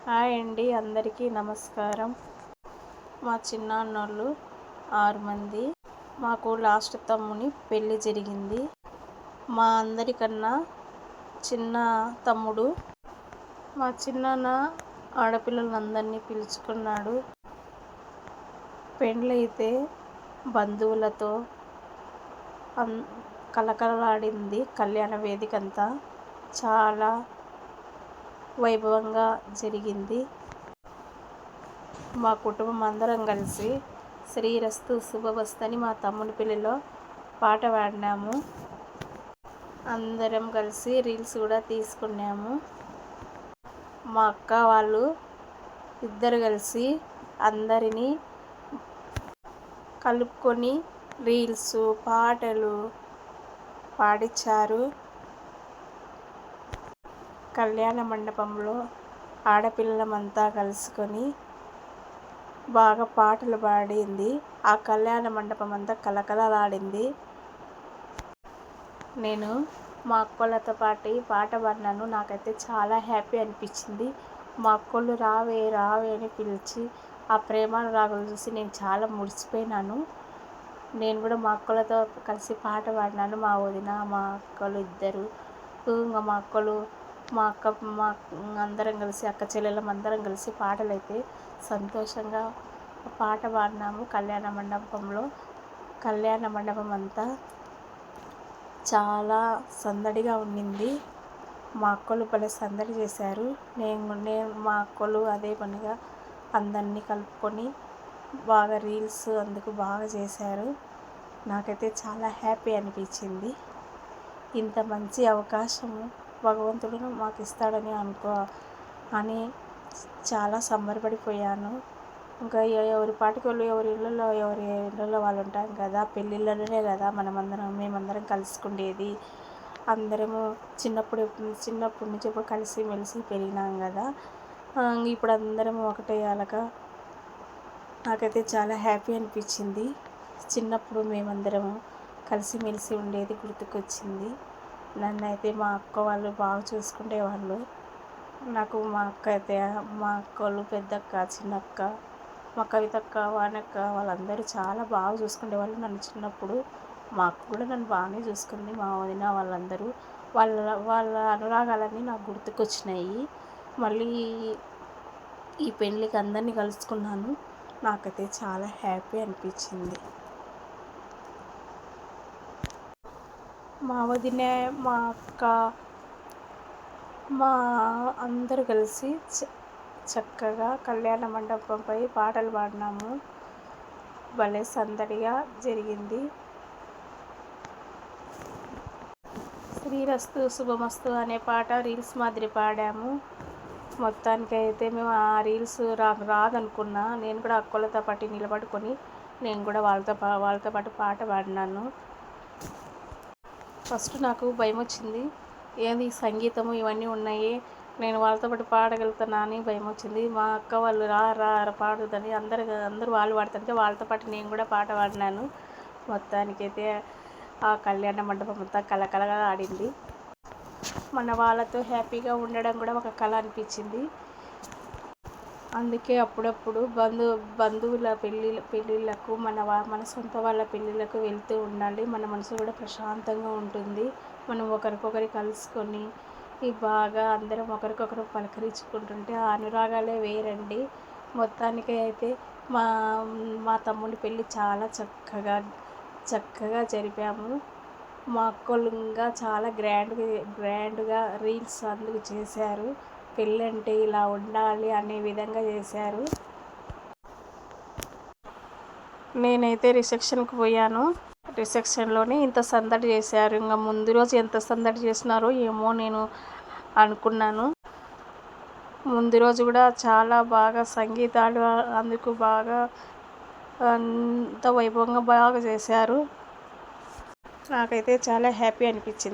Hi అండి, అందరికీ నమస్కారం. మా చిన్నాన్నోళ్ళు 6 మంది. మాకు లాస్ట్ తమ్ముని పెళ్ళి జరిగింది. మా అందరికన్నా చిన్న తమ్ముడు మా చిన్నాన్న ఆడపిల్లలందరినీ పిలుచుకున్నాడు. పెళ్ళైతే బంధువులతో కలకలలాడింది. కళ్యాణ వేదికంతా చాలా వైభవంగా జరిగింది. మా కుటుంబం అందరం కలిసి శ్రీరస్తు శుభమస్తు అని మా తమ్ముడి పెళ్ళిలో పాట పాడినాము. అందరం కలిసి రీల్స్ కూడా తీసుకున్నాము. మా అక్క వాళ్ళు ఇద్దరు కలిసి అందరినీ కలుపుకొని రీల్స్, పాటలు పాడించారు. కళ్యాణ మండపంలో ఆడపిల్లలమంతా కలుసుకొని బాగా పాటలు పాడింది. ఆ కళ్యాణ మండపం అంతా కలకలలాడింది. నేను మా అక్కలతో పాటు పాట పాడినాను. నాకైతే చాలా హ్యాపీ అనిపించింది. మా అక్కలు రావే రావే అని పిలిచి ఆ ప్రేమానురాగాలు చూసి నేను చాలా మురిసిపోయినాను. నేను కూడా మా అక్కలతో కలిసి పాట పాడినాను. మా వదిన, మా అక్కలు ఇద్దరు, ఇంకా మా అందరం కలిసి అక్క చెల్లెలం అందరం కలిసి పాటలైతే సంతోషంగా పాట పాడినాము. కళ్యాణ మండపంలో కళ్యాణ మండపం అంతా చాలా సందడిగా ఉండింది. మా అక్కలు భలే సందడి చేశారు. నేను మా అక్కలు అదే పనిగా అందరినీ కలుపుకొని బాగా రీల్స్ అందుకు బాగా చేశారు. నాకైతే చాలా హ్యాపీ అనిపించింది. ఇంత మంచి అవకాశము భగవంతుడు మాకు ఇస్తాడని అని చాలా సంబరపడిపోయాను. ఇంకా ఎవరి పాటికి వాళ్ళు ఎవరి ఇళ్ళల్లో వాళ్ళు ఉంటాం కదా. పెళ్ళిళ్ళలోనే కదా మేమందరం కలుసుకుండేది. అందరము చిన్నప్పటి నుంచి ఇప్పుడు కలిసి మెలిసి పెరిగినాం కదా. ఇప్పుడు అందరం ఒకటయ్యాక నాకైతే చాలా హ్యాపీ అనిపించింది. చిన్నప్పుడు మేమందరము కలిసిమెలిసి ఉండేది గుర్తుకొచ్చింది. నన్నైతే మా అక్క వాళ్ళు బాగా చూసుకునేవాళ్ళు. నాకు మా అక్కలు, పెద్దక్క, చిన్నక్క, మా కవితక్క, వానక్క వాళ్ళందరూ చాలా బాగా చూసుకునేవాళ్ళు నన్ను చిన్నప్పుడు. మా అక్క కూడా నన్ను బాగానే చూసుకుంది. మా వదిన వాళ్ళందరూ వాళ్ళ అనురాగాలన్నీ నాకు గుర్తుకొచ్చినాయి. మళ్ళీ ఈ పెళ్ళికి అందరినీ కలుసుకున్నాను. నాకైతే చాలా హ్యాపీ అనిపించింది. మా వదిన, మా అక్క, మా అందరూ కలిసి చక్కగా కళ్యాణ మండపంపై పాటలు పాడినాము. భలే సందడిగా జరిగింది. శ్రీరస్తు శుభమస్తు అనే పాట రీల్స్ మాదిరి పాడాము. మొత్తానికైతే మేము ఆ రీల్స్ రాదనుకున్నా. నేను కూడా అక్కలతో పాటు నిలబడుకొని నేను కూడా వాళ్ళతో పాటు పాట పాడినాను. ఫస్ట్ నాకు భయం వచ్చింది. ఏంది సంగీతము ఇవన్నీ ఉన్నాయి, నేను వాళ్ళతో పాటు పాడగలుగుతానా అని భయం వచ్చింది. మా అక్క వాళ్ళు రా పాడుదని అందరూ వాళ్ళు పాడుతుంటే వాళ్ళతో పాటు నేను కూడా పాట పాడినాను. మొత్తానికైతే ఆ కళ్యాణ మండపం అంతా కలకలగా ఆడింది. మన వాళ్ళతో హ్యాపీగా ఉండడం కూడా ఒక కళ అనిపించింది. అందుకే అప్పుడప్పుడు బంధువుల పెళ్ళిళ్ళకు మన సొంత వాళ్ళ పెళ్ళిళ్ళకు వెళ్తూ ఉండాలి. మన మనసు కూడా ప్రశాంతంగా ఉంటుంది. మనం ఒకరికొకరు కలుసుకొని బాగా అందరం ఒకరికొకరు పలకరించుకుంటుంటే ఆ అనురాగాలే వేరండి. మొత్తానికి అయితే మా తమ్ముడి పెళ్ళి చాలా చక్కగా జరిపాము. మా అక్కలు ఇంకా చాలా గ్రాండ్గా రీల్స్ అందుకు చేశారు. పెళ్ళంటే ఇలా ఉండాలి అనే విధంగా చేశారు. నేనైతే రిసెప్షన్కి పోయాను. రిసెప్షన్లోనే ఇంత సందడి చేశారు. ఇంకా ముందు రోజు ఎంత సందడి చేసినారో ఏమో నేను అనుకున్నాను. ముందు రోజు కూడా చాలా బాగా సంగీతాలు అందుకు బాగా అంత వైభవంగా బాగా చేశారు. నాకైతే చాలా హ్యాపీ అనిపించింది.